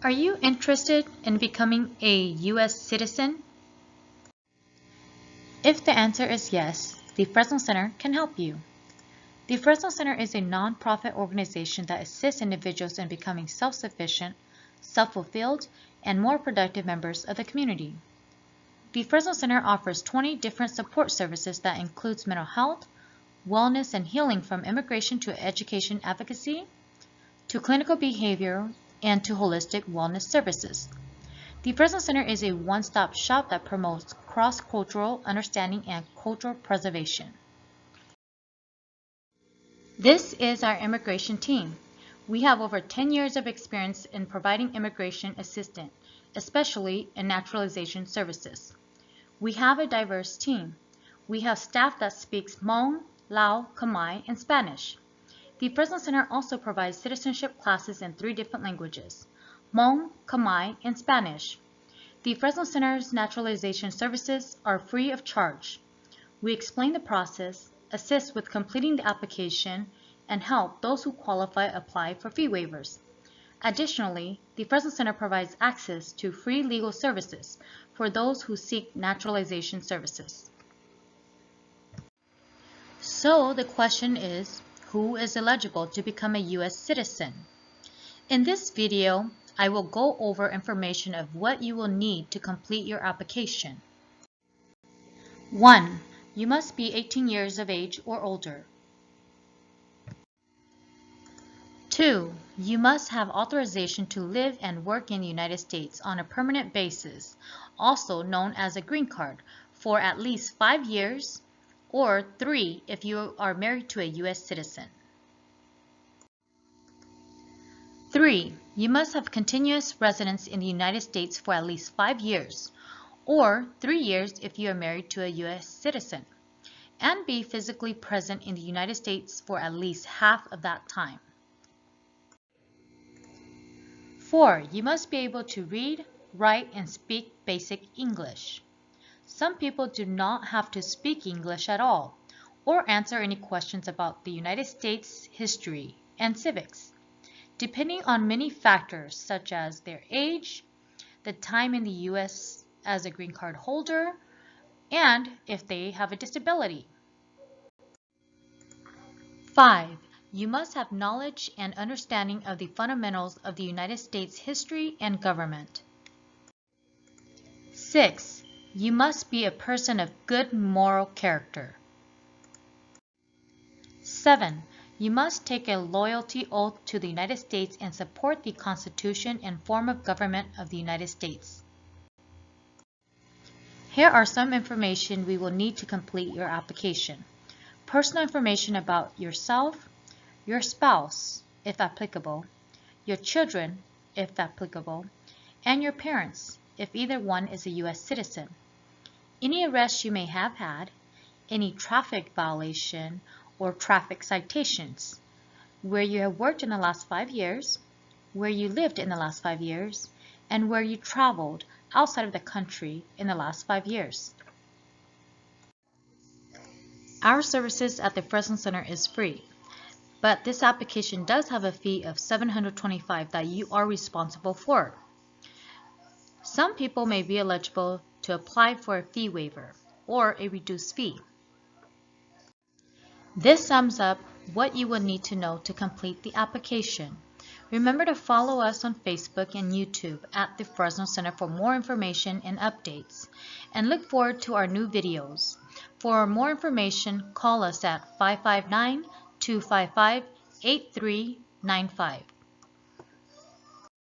Are you interested in becoming a U.S. citizen? If the answer is yes, the Fresno Center can help you. The Fresno Center is a nonprofit organization that assists individuals in becoming self-sufficient, self-fulfilled, and more productive members of the community. The Fresno Center offers 20 different support services that includes mental health, wellness and healing from immigration to education advocacy, to clinical behavior, and to holistic wellness services. The Fresno Center is a one-stop shop that promotes cross-cultural understanding and cultural preservation. This is our immigration team. We have over 10 years of experience in providing immigration assistance, especially in naturalization services. We have a diverse team. We have staff that speaks Hmong, Lao, Khmer, and Spanish. The Fresno Center also provides citizenship classes in 3 different languages, Hmong, Khmer, and Spanish. The Fresno Center's naturalization services are free of charge. We explain the process, assist with completing the application, and help those who qualify apply for fee waivers. Additionally, the Fresno Center provides access to free legal services for those who seek naturalization services. So the question is, who is eligible to become a U.S. citizen? In this video, I will go over information of what you will need to complete your application. 1. You must be 18 years of age or older. 2. You must have authorization to live and work in the United States on a permanent basis, also known as a green card, for at least 5 years, or 3 if you are married to a U.S. citizen. 3. You must have continuous residence in the United States for at least 5 years, or 3 years if you are married to a U.S. citizen, and be physically present in the United States for at least half of that time. 4. You must be able to read, write, and speak basic English. Some people do not have to speak English at all, or answer any questions about the United States history and civics, depending on many factors such as their age, the time in the U.S. as a green card holder, and if they have a disability. 5. You must have knowledge and understanding of the fundamentals of the United States history and government. 6. You must be a person of good moral character. 7. You must take a loyalty oath to the United States and support the Constitution and form of government of the United States. Here are some information we will need to complete your application. Personal information about yourself, your spouse, if applicable, your children, if applicable, and your parents, if either one is a U.S. citizen. Any arrests you may have had, any traffic violation or traffic citations, where you have worked in the last 5 years, where you lived in the last 5 years, and where you traveled outside of the country in the last 5 years. Our services at the Fresno Center is free, but this application does have a fee of $725 that you are responsible for. Some people may be eligible to apply for a fee waiver or a reduced fee. This sums up what you will need to know to complete the application. Remember to follow us on Facebook and YouTube at the Fresno Center for more information and updates, and look forward to our new videos. For more information, call us at 559-255-8395.